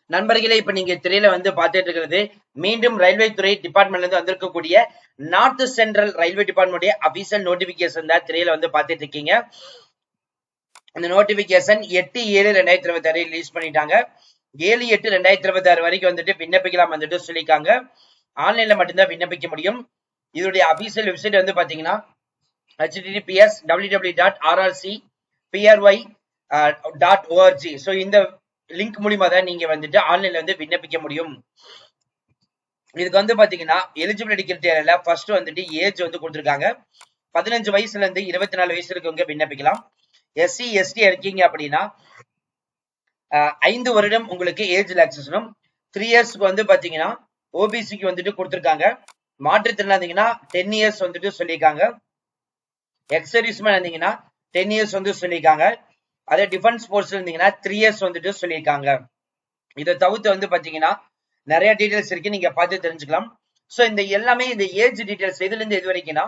நண்பர்களே, இப்ப நீங்க திரையில வந்து பார்த்துட்டு இருக்கிறது மீண்டும் ரயில்வே துறை டிபார்ட்மெண்ட்ல இருந்து வந்திருக்கக்கூடிய north central railway department official notification தான் திரையில வந்து பார்த்துட்டு இருக்கீங்க. இந்த நோட்டிபிகேஷன் 8/7/2026 ரிலீஸ் பண்ணிட்டாங்க. 7/8/2026 வரைக்கும் வந்துட்டு விண்ணப்பிக்கலாம் வந்துட்டு சொல்லியிருக்காங்க. ஆன்லைன்ல மட்டும்தான் விண்ணப்பிக்க முடியும். இதோடைய அபிஷியல் வெப்சைட் வந்து பாத்தீங்கன்னா https://www.rrcpry.org. ஸோ இந்த லிங்க் மூலியமா தான் நீங்க வந்துட்டு ஆன்லைன்ல வந்து விண்ணப்பிக்க முடியும். இதுக்கு வந்து பாத்தீங்கன்னா எலிஜிபிலிட்டி கிரைட்டீரியால ஃபர்ஸ்ட் வந்துட்டு ஏஜ் வந்து கொடுத்திருக்காங்க. 15 வயசுல இருந்து 24 வயசு இருக்கவங்க விண்ணப்பிக்கலாம். SC ST இருக்கீங்க அப்படின்னா 5 வருடம் உங்களுக்கு ஏஜ் ரிலாக்சேஷனும் 3 இயர்ஸ்க்கு வந்து பாத்தீங்கன்னா ஓபிசிக்கு வந்துட்டு கொடுத்திருக்காங்க. மாற்றுத்திறனாளீங்கன்னா 10 இயர்ஸ் வந்துட்டு சொல்லியிருக்காங்க. எக்ஸ் சர்வீஸ்மேன் இருந்தீங்கன்னா 10 இயர்ஸ் வந்து சொல்லியிருக்காங்க. அதே டிஃபென்ஸ் ஃபோர்ஸ்ல இருந்தீங்கன்னா 3 இயர்ஸ் வந்துட்டு சொல்லியிருக்காங்க. இதை தவிர்த்து வந்து பாத்தீங்கன்னா நிறைய டீடைல்ஸ் இருக்கு, நீங்க பார்த்து தெரிஞ்சுக்கலாம். சோ இந்த எல்லாமே இந்த ஏஜ் டீடைல்ஸ் எதுல இருந்து எது வரைக்கும்னா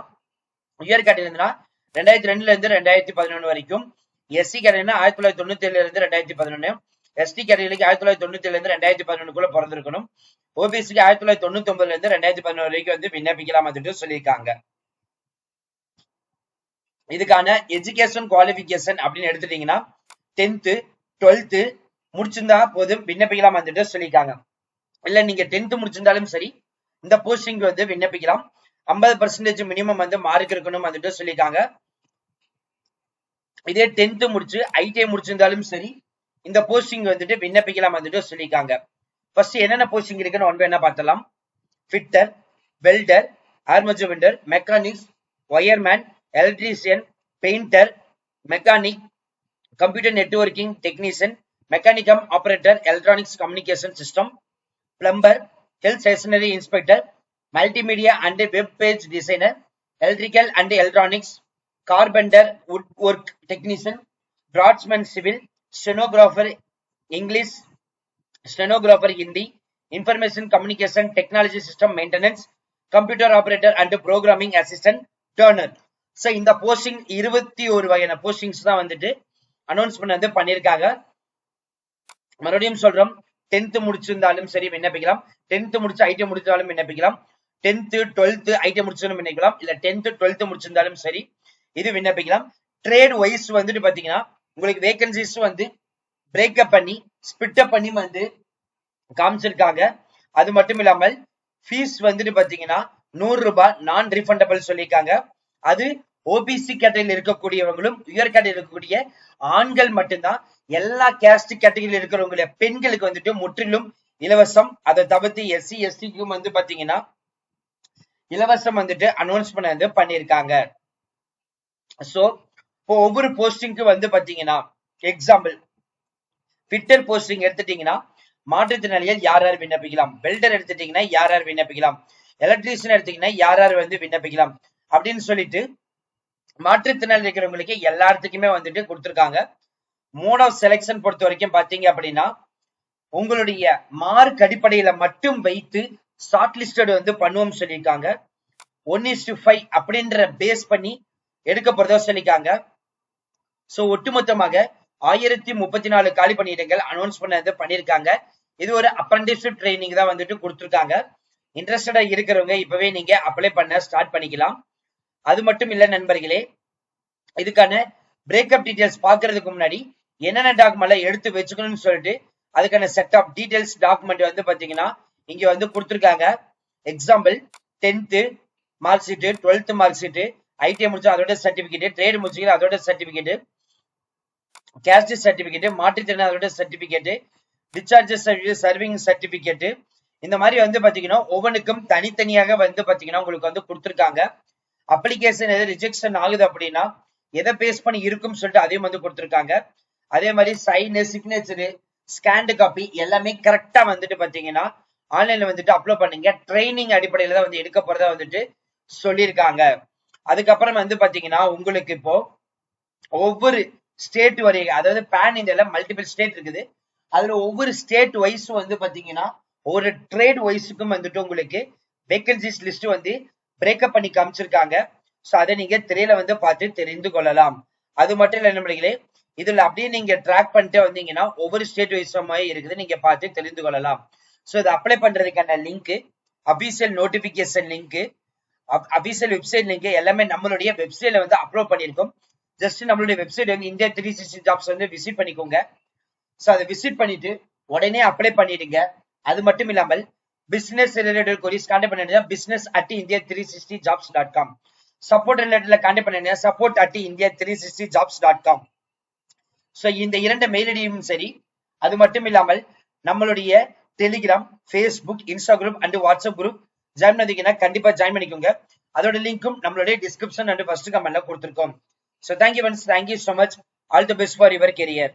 உயர் கேட்டகரினா 2002ல இருந்து 2011 வரைக்கும், SC கேட்டகரினா 1997ல இருந்து 2011, ST கேட்டகரிக்கு 1997ல இருந்து 2011க்குள்ள பிறந்திருக்கணும். ஓபிசிக்கு 1999ல இருந்து 2011 வரைக்கும் வந்து விண்ணப்பிக்கலாம் வந்துட்டு சொல்லியிருக்காங்க. இதுக்கான எஜுகேஷன் குவாலிபிகேஷன் அப்படின்னு எடுத்துட்டீங்கன்னா 10th 12th முடிச்சிருந்தா போதும் விண்ணப்பிக்கலாம் வந்துட்டு சொல்லியிருக்காங்க. இல்ல நீங்க 10th முடிச்சிருந்தாலும் சரி இந்த போஸ்டிங் வந்து விண்ணப்பிக்கலாம். 50% மினிமம் வந்து மார்க் இருக்கணும் வந்துட்டு சொல்லியிருக்காங்க. இதே 10th முடிச்சு ITI முடிச்சிருந்தாலும் சரி இந்த போஸ்டிங் வந்துட்டு விண்ணப்பிக்கலாம் வந்துட்டு சொல்லியிருக்காங்க. ஃபர்ஸ்ட் என்னென்ன போஸ்டிங் இருக்குன்னு ஒன் பை ஒன்னா பார்த்தலாம். Fitter, welder, armature welder, mechanics, wireman, electrician, painter, mechanic, computer networking technician, மெக்கானிக்கம் operator, electronics communication system, plumber, health stationary inspector, multimedia and web page designer, electrical and electronics, carpenter, wood work technician, draughtsman civil, stenographer English, stenographer Hindi, information communication technology system maintenance, computer operator and programming assistant, turner. So இந்த posting 21 வகையான postings தான் வந்துட்டு announcement வந்து பண்ணிருக்காங்க. மறுபடியும் சொல்றோம், 10th முடிச்சிருந்தாலும் சரி விண்ணப்பிக்கலாம். 10th முடிச்சு ITI முடிச்சாலும் விண்ணப்பிக்கலாம். 10th 12th ITI முடிச்சாலும் விண்ணப்பிக்கலாம். இல்ல 10th 12th முடிச்சிருந்தாலும் சரி இது விண்ணப்பிக்கலாம். ட்ரேட் வைஸ் வந்துட்டு பாத்தீங்கன்னா உங்களுக்கு வேகன்சிஸ் வந்து பிரேக்கப் பண்ணி ஸ்பிட் அப் பண்ணி வந்து காமிச்சிருக்காங்க. அது மட்டும் இல்லாமல் ஃபீஸ் வந்துட்டு பாத்தீங்கன்னா 100 ரூபாய் நான் ரீஃபண்டபிள் சொல்லியிருக்காங்க. அது ஓபிசி கேட்டகரியில் இருக்கக்கூடியவங்களும் உயர் கேட்டகரியில் இருக்கக்கூடிய ஆண்கள் மட்டும்தான். எல்லா கேஸ்ட் கேட்டகரியில் இருக்கிறவங்களுடைய பெண்களுக்கு வந்துட்டு முற்றிலும் இலவசம். அதை தவிர்த்து SC STக்கும் வந்து பாத்தீங்கன்னா இலவசம் வந்துட்டு அனௌன்ஸ்மெண்ட் வந்து பண்ணியிருக்காங்க. சோ இப்போ ஒவ்வொரு போஸ்டிங்க்கு வந்து பாத்தீங்கன்னா எக்ஸாம்பிள் ஃபிட்டர் போஸ்டிங் எடுத்துட்டீங்கன்னா மாற்றுத்திறனாளிகள் யார் யார் விண்ணப்பிக்கலாம், வெல்டர் எடுத்துட்டீங்கன்னா யார் யார் விண்ணப்பிக்கலாம், எலக்ட்ரீஷியன் எடுத்தீங்கன்னா யார் யார் வந்து விண்ணப்பிக்கலாம் அப்படின்னு சொல்லிட்டு மாற்றுத்திறனாளி இருக்கிறவங்களுக்கு எல்லாத்துக்குமே வந்துட்டு கொடுத்திருக்காங்க. மோட் ஆஃப் செலக்ஷன் பொறுத்த வரைக்கும் பாத்தீங்க அப்படின்னா உங்களுடைய மார்க் அடிப்படையில மட்டும் வைத்து ஷார்ட் லிஸ்டட் வந்து பண்ணுவோம் சொல்லியிருக்காங்க. 1:5 அப்படின்ற பேஸ் பண்ணி எடுக்க போறதா சொல்லியிருக்காங்க. சோ ஒட்டுமொத்தமாக 1034 காலி பணியிடங்கள் அனௌன்ஸ் பண்ணது பண்ணிருக்காங்க. இது ஒரு அப்ரண்டிஸ்ஷிப் ட்ரைனிங் தான் வந்துட்டு கொடுத்திருக்காங்க. இன்ட்ரெஸ்டடா இருக்கிறவங்க இப்பவே நீங்க அப்ளை பண்ண ஸ்டார்ட் பண்ணிக்கலாம். அது மட்டும் இல்ல நண்பர்களே, இதுக்கான பிரேக்கப் டீடைல்ஸ் பாக்குறதுக்கு முன்னாடி என்னென்ன டாக்குமெண்ட் எடுத்து வச்சுக்கணும்னு சொல்லிட்டு அதுக்கான செட் ஆஃப் டீடைல்ஸ் டாக்குமெண்ட் வந்து பாத்தீங்கன்னா இங்க வந்து கொடுத்திருக்காங்க. Example 10th mark sheet, 12th mark sheet, ITI முடிச்சா அதோட சர்டிபிகேட், ட்ரேட் முடிச்சீங்க அதோட சர்டிபிகேட், கேஸ்ட் சர்டிபிகேட், மாற்றுத்திறனாளரோட சர்டிபிகேட், டிஸ்சார்ஜ் சர்விங் சர்டிபிகேட், இந்த மாதிரி வந்து பாத்தீங்கன்னா ஒவ்வொன்றுக்கும் தனித்தனியாக வந்து பாத்தீங்கன்னா உங்களுக்கு வந்து கொடுத்திருக்காங்க. அப்ளிகேஷன் எது ரிஜெக்ஷன் ஆகுது அப்படின்னா எதை பேஸ் பண்ணி இருக்கும்னு சொல்லிட்டு அதையும் வந்து கொடுத்திருக்காங்க. அதே மாதிரி சைன், சிக்னேச்சர், ஸ்கேன்டு காப்பி எல்லாமே கரெக்டா வந்துட்டு பாத்தீங்கன்னா ஆன்லைன்ல வந்துட்டு அப்லோட் பண்ணுங்க. ட்ரைனிங் அடிப்படையில தான் வந்து எடுக்க போறதா வந்துட்டு சொல்லியிருக்காங்க. அதுக்கப்புறம் வந்து பாத்தீங்கன்னா உங்களுக்கு இப்போ ஒவ்வொரு ஸ்டேட் வரைக்கும், அதாவது பேன் இந்தியால மல்டிபிள் ஸ்டேட் இருக்குது, அதுல ஒவ்வொரு ஸ்டேட் வைஸ் வந்து பாத்தீங்கன்னா ஒரு ட்ரேட் வைஸுக்கும் வந்துட்டு உங்களுக்கு வேகன்சிஸ் லிஸ்ட் வந்து பிரேக்கப் பண்ணி காமிச்சிருக்காங்க. சோ அதை நீங்க திரையில வந்து பார்த்து தெரிந்து கொள்ளலாம். அது மட்டும் இல்ல நண்பர்களே, இதுல அப்படியே நீங்க ட்ராக் பண்ணிட்டு வந்தீங்கன்னா ஒவ்வொரு ஸ்டேட் வைஸமாவே இருக்குது, நீங்க பார்த்து தெரிந்து கொள்ளலாம். ஸோ இதை அப்ளை பண்றதுக்கான link, official notification link, official website link எல்லாமே நம்மளுடைய வெப்சைட்ல வந்து அப்லோட் பண்ணிருக்கோம். ஜஸ்ட் நம்மளுடைய வெப்சைட் வந்து இந்தியா 360 ஜாப்ஸ் வந்து விசிட் பண்ணிக்கோங்க. ஸோ அதை விசிட் பண்ணிட்டு உடனே அப்ளை பண்ணிடுங்க. அது மட்டும் இல்லாமல் பிசினஸ் ரிலேட்டட் கொரிஸ் கான்டாக்ட் பண்ணிடுங்க business@india360jobs.com. சப்போர்ட் ரிலேட்டட்ல கான்டாக்ட் பண்ணிடுங்க support@india360jobs.com. ஸோ இந்த 2 மெயில் ஐடியும் சரி. அது மட்டும் இல்லாமல் நம்மளுடைய Telegram, Facebook, Instagram and WhatsApp group join பண்ணீங்கன்னா கண்டிப்பா ஜாயின் பண்ணிக்கோங்க. அதோட லிங்க்கும் நம்மளுடைய டிஸ்கிரிப்ஷன் அண்ட் ஃபர்ஸ்ட் கமெண்ட்ல கொடுத்துருக்கோம். So thank you friends, thank you so much. All the best for your career.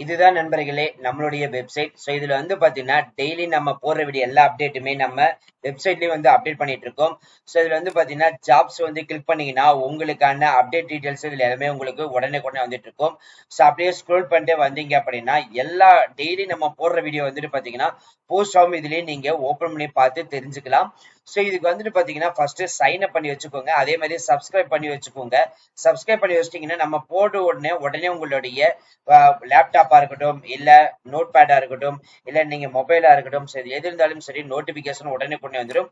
இதுதான் நண்பர்களே நம்மளுடைய வெப்சைட். ஸோ இதுல வந்து பாத்தீங்கன்னா டெய்லி நம்ம போடுற வீடியோ எல்லா அப்டேட்டுமே நம்ம வெப்சைட்லயும் வந்து அப்டேட் பண்ணிட்டு இருக்கோம். ஸோ இதுல வந்து பாத்தீங்கன்னா ஜாப்ஸ் வந்து கிளிக் பண்ணீங்கன்னா உங்களுக்கான அப்டேட் டீடைல்ஸ் இதுல எல்லாமே உங்களுக்கு உடனே வந்துட்டு இருக்கும். ஸோ அப்படியே ஸ்க்ரோல் பண்ணிட்டு வந்தீங்க அப்படின்னா எல்லா டெய்லி நம்ம போடுற வீடியோ வந்துட்டு பாத்தீங்கன்னா போஸ்ட் ஆகும். இதுலயே நீங்க ஓபன் பண்ணி பார்த்து தெரிஞ்சுக்கலாம். ஸோ இதுக்கு வந்துட்டு பாத்தீங்கன்னா ஃபர்ஸ்ட் சைன் அப் பண்ணி வச்சுக்கோங்க. அதே மாதிரி சப்ஸ்கிரைப் பண்ணி வச்சுக்கோங்க. சப்ஸ்கிரைப் பண்ணி வச்சிட்டீங்கன்னா நம்ம போட்ட உடனே உங்களுடைய லேப்டாப்பா இருக்கட்டும், இல்ல நோட் பேடா இருக்கட்டும், இல்ல நீங்க மொபைலா இருக்கட்டும், சரி எது இருந்தாலும் சரி நோட்டிபிகேஷன் உடனே கொண்டு வந்துடும்.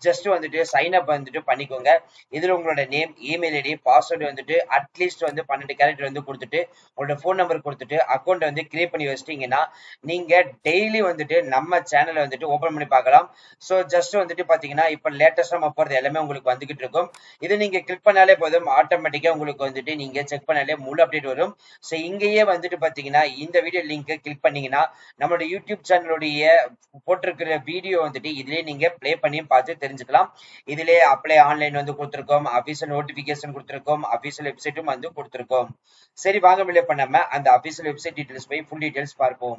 ஜஸ்ட் வந்துட்டு சைன் அப் வந்துட்டு பண்ணிக்கோங்க. இதுல உங்களோட நேம், இமெயில் ஐடி, பாஸ்வேர்டு வந்துட்டு அட்லீஸ்ட் வந்து 12 கேரக்டர் வந்து கொடுத்துட்டு உங்களோட போன் நம்பர் கொடுத்துட்டு அக்கௌண்ட் வந்து கிரியேட் பண்ணி வச்சிட்டீங்கன்னா நீங்க டெய்லி வந்துட்டு நம்ம சேனலை வந்துட்டு ஓபன் பண்ணி பார்க்கலாம். ஸோ ஜஸ்ட் வந்துட்டு பாத்தீங்கன்னா இப்ப லேட்டஸ்டா நம்ம போறது எல்லாமே உங்களுக்கு வந்துகிட்டு இருக்கும். இது நீங்க கிளிக் பண்ணாலே போதும், ஆட்டோமேட்டிக்கா உங்களுக்கு வந்துட்டு நீங்க செக் பண்ணாலே முழு அப்டேட் வரும். ஸோ இங்கேயே வந்துட்டு பாத்தீங்கன்னா இந்த வீடியோ லிங்க் கிளிக் பண்ணீங்கன்னா நம்மளோட யூடியூப் சேனலுடைய போட்டிருக்கிற வீடியோ வந்துட்டு இதுலயே நீங்க பிளே பண்ணி பார்த்து தெரிஞ்சுக்கலாம். இதுலயே அப்ளை ஆன்லைன் வந்து கொடுத்துருக்கோம், அபிஷியல் நோட்டிபிகேஷன் கொடுத்துருக்கோம், அபிஷியல் வெப்சைட்டும் வந்து கொடுத்துருக்கோம். சரி வாங்க, பிளே பண்ணாம அந்த அபிஷியல் வெப்சைட் டீடைல்ஸ் போய் ஃபுல் டீடைல்ஸ் பார்ப்போம்.